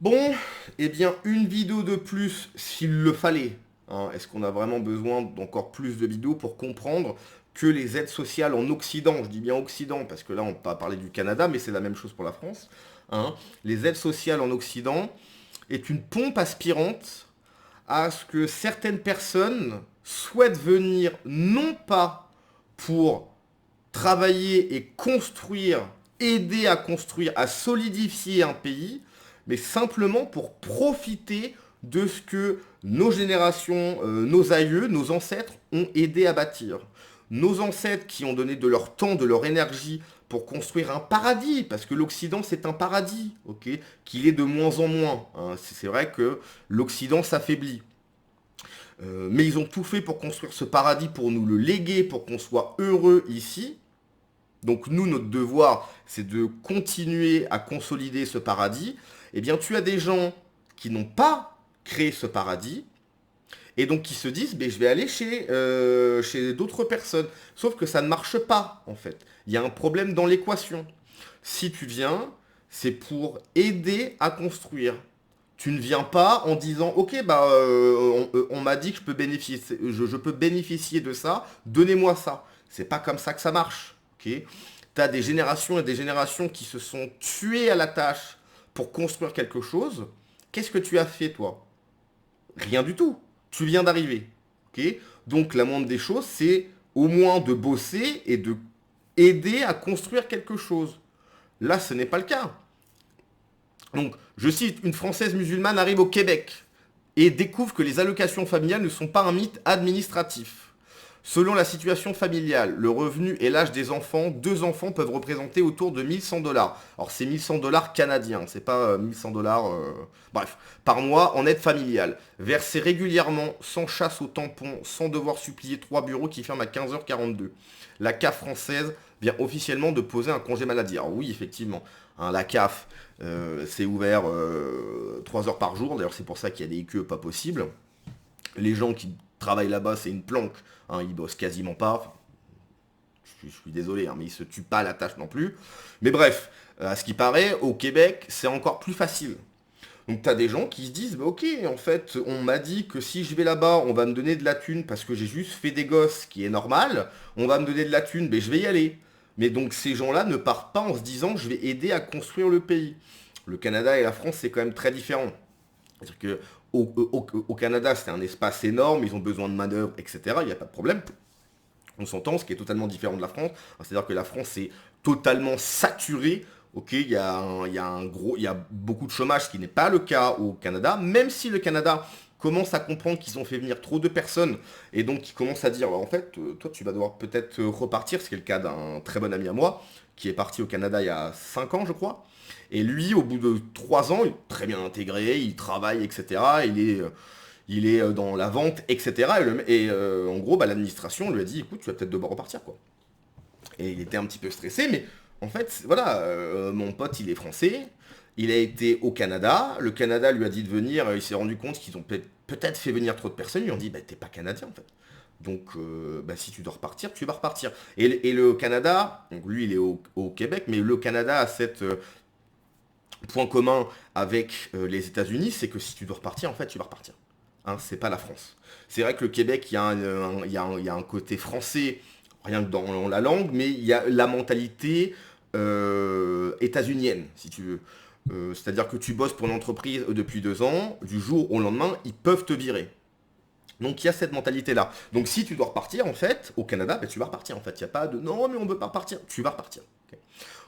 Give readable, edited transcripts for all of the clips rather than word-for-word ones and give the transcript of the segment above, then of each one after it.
Bon, eh bien, une vidéo de plus s'il le fallait. Hein. Est-ce qu'on a vraiment besoin d'encore plus de vidéos pour comprendre que les aides sociales en Occident, je dis bien Occident, parce que là on va parler du Canada, mais c'est la même chose pour la France, hein. Les aides sociales en Occident est une pompe aspirante à ce que certaines personnes souhaitent venir non pas pour travailler et construire, aider à construire, à solidifier un pays, mais simplement pour profiter de ce que nos générations, nos aïeux, nos ancêtres ont aidé à bâtir. Nos ancêtres qui ont donné de leur temps, de leur énergie pour construire un paradis, parce que l'Occident c'est un paradis, ok, qu'il est de moins en moins. Hein. C'est vrai que l'Occident s'affaiblit. Mais ils ont tout fait pour construire ce paradis, pour nous le léguer, pour qu'on soit heureux ici. Donc nous, notre devoir, c'est de continuer à consolider ce paradis. Eh bien, tu as des gens qui n'ont pas créé ce paradis, et donc qui se disent, ben, je vais aller chez d'autres personnes. Sauf que ça ne marche pas, en fait. Il y a un problème dans l'équation. Si tu viens, c'est pour aider à construire. Tu ne viens pas en disant, ok, bah, on m'a dit que je peux bénéficier de ça, donnez-moi ça. C'est pas comme ça que ça marche. Ok. Tu as des générations et des générations qui se sont tuées à la tâche pour construire quelque chose. Qu'est-ce que tu as fait, toi? Rien du tout. Tu viens d'arriver. Ok. Donc la moindre des choses, c'est au moins de bosser et de aider à construire quelque chose. Là, ce n'est pas le cas. Donc, je cite, une Française musulmane arrive au Québec et découvre que les allocations familiales ne sont pas un mythe administratif. Selon la situation familiale, le revenu et l'âge des enfants, deux enfants peuvent représenter autour de 1100 $. Alors c'est 1100 $ canadiens, c'est pas 1100 $, bref, par mois en aide familiale. Versé régulièrement, sans chasse au tampon, sans devoir supplier trois bureaux qui ferment à 15h42. La CAF française vient officiellement de poser un congé maladie. Alors oui, effectivement, hein, la CAF, c'est ouvert 3 heures par jour, d'ailleurs c'est pour ça qu'il y a des queues pas possibles. Les gens qui travaillent là-bas, c'est une planque, hein, ils bossent quasiment pas. Enfin, je suis désolé, hein, mais ils se tuent pas à la tâche non plus. Mais bref, à ce qui paraît, au Québec, c'est encore plus facile. Donc t'as des gens qui se disent, bah, ok, en fait, on m'a dit que si je vais là-bas, on va me donner de la thune parce que j'ai juste fait des gosses, qui est normal. On va me donner de la thune, mais je vais y aller. Mais donc ces gens-là ne partent pas en se disant, je vais aider à construire le pays. Le Canada et la France, c'est quand même très différent. C'est-à-dire que au Canada, c'est un espace énorme, ils ont besoin de manœuvres, etc. Il n'y a pas de problème. On s'entend, ce qui est totalement différent de la France. C'est-à-dire que la France est totalement saturée. Ok, il y a beaucoup de chômage, ce qui n'est pas le cas au Canada, même si le Canada commence à comprendre qu'ils ont fait venir trop de personnes et donc ils commencent à dire, bah, en fait, toi tu vas devoir peut-être repartir, ce qui est le cas d'un très bon ami à moi qui est parti au Canada il y a 5 ans je crois. Et lui, au bout de 3 ans, il est très bien intégré, il travaille, etc. Il est dans la vente, etc. En gros, bah, l'administration lui a dit, écoute, tu vas peut-être devoir repartir, quoi. Et il était un petit peu stressé, mais en fait, voilà, mon pote, il est français, il a été au Canada, le Canada lui a dit de venir, il s'est rendu compte qu'ils ont peut-être fait venir trop de personnes, ils lui ont dit, bah t'es pas canadien en fait. Donc, bah, si tu dois repartir, tu vas repartir. Et le Canada, donc lui il est au Québec, mais le Canada a cette point commun avec les États-Unis, c'est que si tu dois repartir, en fait, tu vas repartir. Hein, c'est pas la France. C'est vrai que le Québec, il y a un côté français, rien que dans la langue, mais il y a la mentalité états-unienne, si tu veux. C'est-à-dire que tu bosses pour une entreprise depuis 2 ans, du jour au lendemain, ils peuvent te virer. Donc il y a cette mentalité-là. Donc si tu dois repartir, en fait, au Canada, ben, tu vas repartir, en fait. Il n'y a pas de non, mais on ne veut pas repartir. Tu vas repartir. Ok.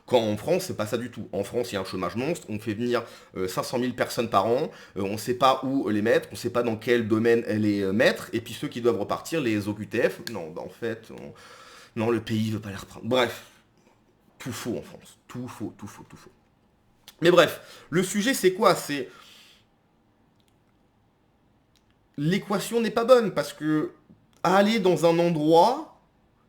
Quand en France, c'est pas ça du tout. En France, il y a un chômage monstre, on fait venir 500 000 personnes par an, on ne sait pas où les mettre, on ne sait pas dans quel domaine les mettre, et puis ceux qui doivent repartir, les OQTF, non, bah en fait, non, le pays ne veut pas les reprendre. Bref, tout faux en France. Tout faux, tout faux, tout faux. Mais bref, le sujet c'est quoi? C'est l'équation n'est pas bonne, parce que aller dans un endroit,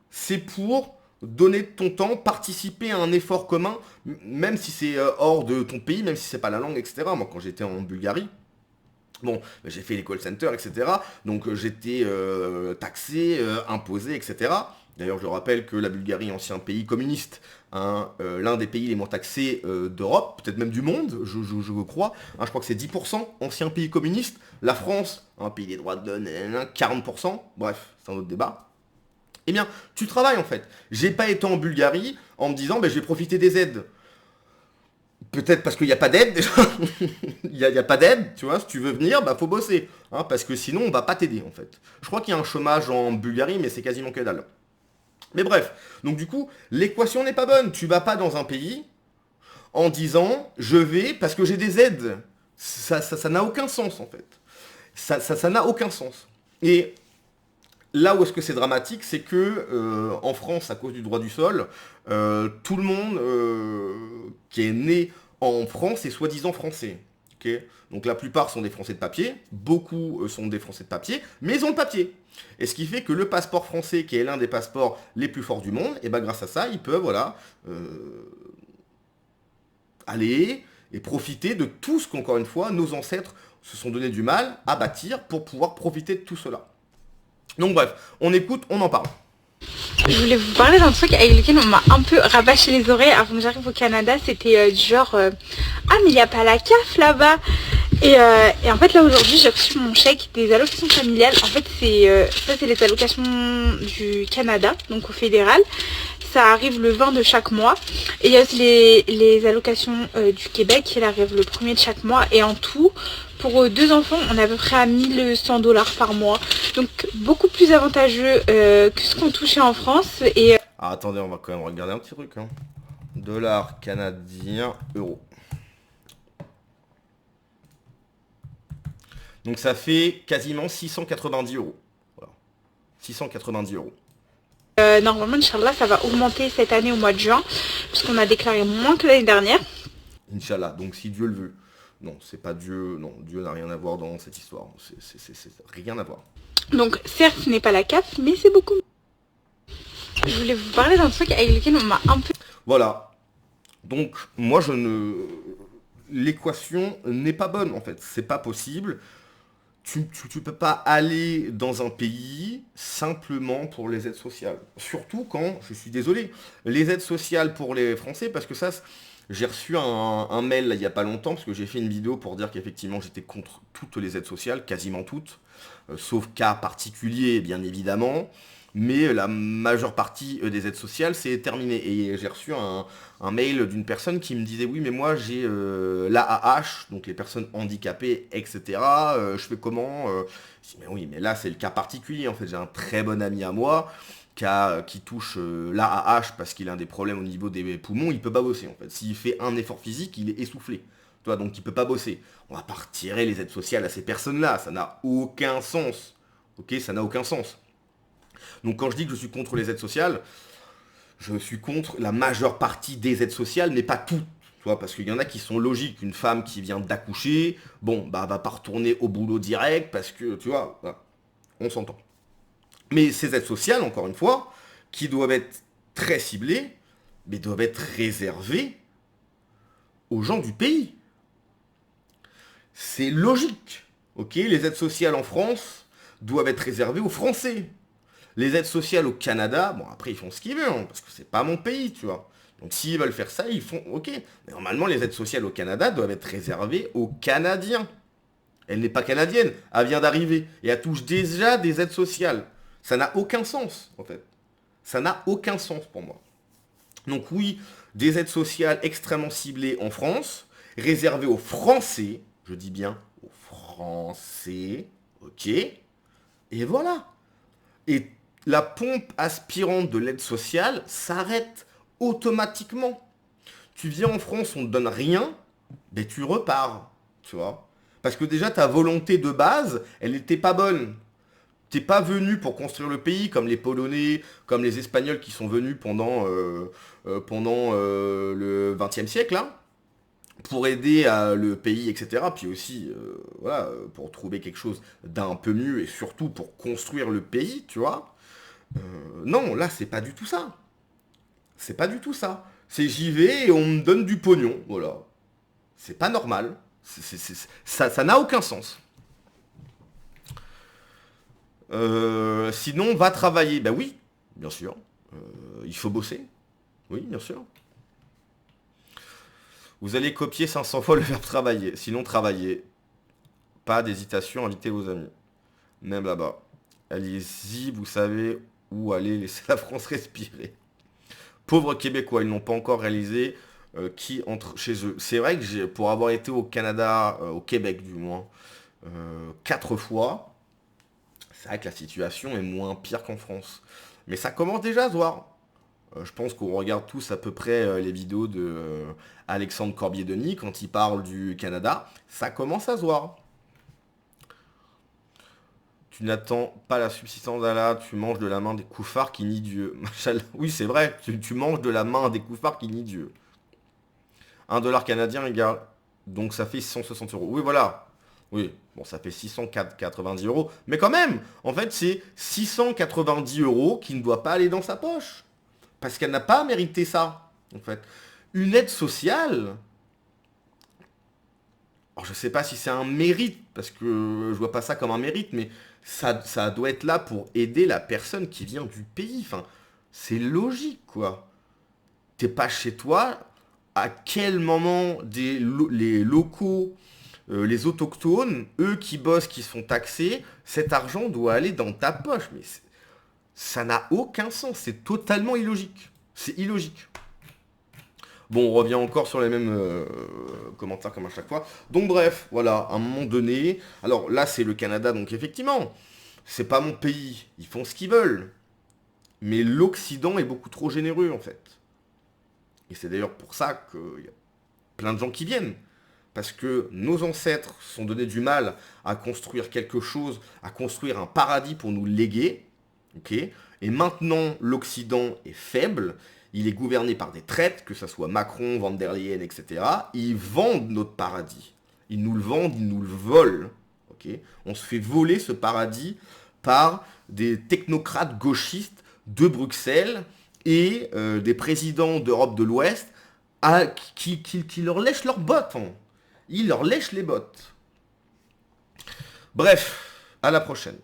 c'est pour donner de ton temps, participer à un effort commun, même si c'est hors de ton pays, même si c'est pas la langue, etc. Moi, quand j'étais en Bulgarie, Bon, j'ai fait les call centers, etc. Donc j'étais taxé, imposé, etc. D'ailleurs, je rappelle que la Bulgarie, ancien pays communiste, hein, l'un des pays les moins taxés d'Europe, peut-être même du monde, je crois. Hein, je crois que c'est 10%, ancien pays communiste. La France, un pays des droits de l'homme, 40%. Bref, c'est un autre débat. Eh bien, tu travailles en fait. J'ai pas été en Bulgarie en me disant, ben, je vais profiter des aides. Peut-être parce qu'il n'y a pas d'aide déjà. Il y a pas d'aide, tu vois. Si tu veux venir, bah faut bosser. Hein, parce que sinon, on va pas t'aider en fait. Je crois qu'il y a un chômage en Bulgarie, mais c'est quasiment que dalle. Mais bref, donc du coup, l'équation n'est pas bonne. Tu vas pas dans un pays en disant je vais parce que j'ai des aides. Ça n'a aucun sens en fait. Ça n'a aucun sens. Et là où est-ce que c'est dramatique, c'est que en France, à cause du droit du sol, tout le monde qui est né en France est soi-disant français. Ok. Donc la plupart sont des Français de papier, beaucoup sont des Français de papier, mais ils ont le papier. Et ce qui fait que le passeport français, qui est l'un des passeports les plus forts du monde, et ben grâce à ça, ils peuvent voilà, aller et profiter de tout ce qu'encore une fois, nos ancêtres se sont donné du mal à bâtir pour pouvoir profiter de tout cela. Donc bref, on écoute, on en parle. Je voulais vous parler d'un truc avec lequel on m'a un peu rabâché les oreilles avant que j'arrive au Canada. C'était du genre ah mais il n'y a pas la CAF là-bas. Et en fait là aujourd'hui j'ai reçu mon chèque des allocations familiales. En fait ça c'est les allocations du Canada, donc au fédéral. Ça arrive le 20 de chaque mois. Et il y a aussi les allocations du Québec qui arrivent le 1er de chaque mois. Et en tout, pour 2 enfants, on est à peu près à 1 100 $ par mois. Donc beaucoup plus avantageux que ce qu'on touchait en France. Ah, attendez, on va quand même regarder un petit truc. Hein. Dollar canadien, euro. Donc ça fait quasiment 690 euros. Voilà. 690 euros. Normalement, Inch'Allah, ça va augmenter cette année au mois de juin, puisqu'on a déclaré moins que l'année dernière. Inch'Allah, donc si Dieu le veut. Non, c'est pas Dieu, non, Dieu n'a rien à voir dans cette histoire. C'est rien à voir. Donc certes, ce n'est pas la CAF, mais c'est beaucoup. Je voulais vous parler d'un truc avec lequel on m'a un peu... Voilà. Donc, moi, l'équation n'est pas bonne, en fait. C'est pas possible. Tu peux pas aller dans un pays simplement pour les aides sociales. Surtout quand, je suis désolé, les aides sociales pour les Français, parce que ça, j'ai reçu un mail là, il n'y a pas longtemps, parce que j'ai fait une vidéo pour dire qu'effectivement j'étais contre toutes les aides sociales, quasiment toutes, sauf cas particuliers bien évidemment, mais la majeure partie des aides sociales c'est terminé. Et j'ai reçu un mail d'une personne qui me disait oui mais moi j'ai l'AAH, donc les personnes handicapées, etc. Je fais comment Je dis mais oui mais là c'est le cas particulier en fait, j'ai un très bon ami à moi qui touche l'AAH parce qu'il a des problèmes au niveau des poumons, il peut pas bosser en fait. S'il fait un effort physique, il est essoufflé. Toi, donc il peut pas bosser. On va pas retirer les aides sociales à ces personnes-là, ça n'a aucun sens. Ok, ça n'a aucun sens. Donc quand je dis que je suis contre les aides sociales, je suis contre la majeure partie des aides sociales, mais pas toutes. Tu vois, parce qu'il y en a qui sont logiques. Une femme qui vient d'accoucher, bon, bah va pas retourner au boulot direct parce que, tu vois, voilà, on s'entend. Mais ces aides sociales, encore une fois, qui doivent être très ciblées, mais doivent être réservées aux gens du pays. C'est logique. Ok, les aides sociales en France doivent être réservées aux Français. Les aides sociales au Canada, bon après ils font ce qu'ils veulent, hein, parce que c'est pas mon pays, tu vois. Donc s'ils veulent faire ça, ils font ok. Mais normalement les aides sociales au Canada doivent être réservées aux Canadiens. Elle n'est pas canadienne, elle vient d'arriver et elle touche déjà des aides sociales. Ça n'a aucun sens, en fait. Ça n'a aucun sens pour moi. Donc oui, des aides sociales extrêmement ciblées en France, réservées aux Français, je dis bien aux Français, ok, et voilà. Et la pompe aspirante de l'aide sociale s'arrête automatiquement. Tu viens en France, on ne te donne rien, ben tu repars, tu vois. Parce que déjà, ta volonté de base, elle n'était pas bonne. T'es pas venu pour construire le pays comme les Polonais, comme les Espagnols qui sont venus pendant le XXe siècle, hein, pour aider le pays, etc. Puis aussi, voilà, pour trouver quelque chose d'un peu mieux et surtout pour construire le pays, tu vois. Non, là, c'est pas du tout ça. C'est pas du tout ça. C'est j'y vais et on me donne du pognon, voilà. C'est pas normal. Ça n'a aucun sens. Sinon, va travailler. Ben oui, bien sûr. Il faut bosser. Oui, bien sûr. Vous allez copier 500 fois le verbe travailler. Sinon, travailler. Pas d'hésitation, invitez vos amis. Même là-bas. Allez-y, vous savez où aller, laisser la France respirer. Pauvres Québécois, ils n'ont pas encore réalisé qui entre chez eux. C'est vrai que pour avoir été au Canada, au Québec du moins, 4 fois, c'est vrai que la situation est moins pire qu'en France. Mais ça commence déjà à se voir. Je pense qu'on regarde tous à peu près les vidéos de Alexandre Corbier-Denis quand il parle du Canada. Ça commence à se voir. Tu n'attends pas la subsistance d'Allah, tu manges de la main des koufars qui nient Dieu. Machallah. Oui, c'est vrai, tu manges de la main des koufars qui nient Dieu. 1 $ canadien égale. Donc ça fait 660 euros. Oui, voilà. Oui, bon, ça fait 690 euros. Mais quand même, en fait, c'est 690 euros qui ne doit pas aller dans sa poche. Parce qu'elle n'a pas mérité ça, en fait. Une aide sociale, alors je ne sais pas si c'est un mérite, parce que je vois pas ça comme un mérite, mais ça doit être là pour aider la personne qui vient du pays. Enfin, c'est logique, quoi. T'es pas chez toi, à quel moment les locaux, les autochtones, eux qui bossent, qui se font taxer, cet argent doit aller dans ta poche. Mais ça n'a aucun sens, c'est totalement illogique. C'est illogique. Bon, on revient encore sur les mêmes commentaires comme à chaque fois. Donc bref, voilà, à un moment donné... Alors là, c'est le Canada, donc effectivement, c'est pas mon pays, ils font ce qu'ils veulent. Mais l'Occident est beaucoup trop généreux, en fait. Et c'est d'ailleurs pour ça qu'il y a plein de gens qui viennent. Parce que nos ancêtres se sont donné du mal à construire quelque chose, à construire un paradis pour nous léguer. Ok ? Et maintenant, l'Occident est faible. Il est gouverné par des traites, que ce soit Macron, Van der Leyen, etc. Ils vendent notre paradis. Ils nous le vendent, ils nous le volent. Okay, on se fait voler ce paradis par des technocrates gauchistes de Bruxelles et des présidents d'Europe de l'Ouest qui leur lèchent leurs bottes. Hein. Ils leur lèchent les bottes. Bref, à la prochaine.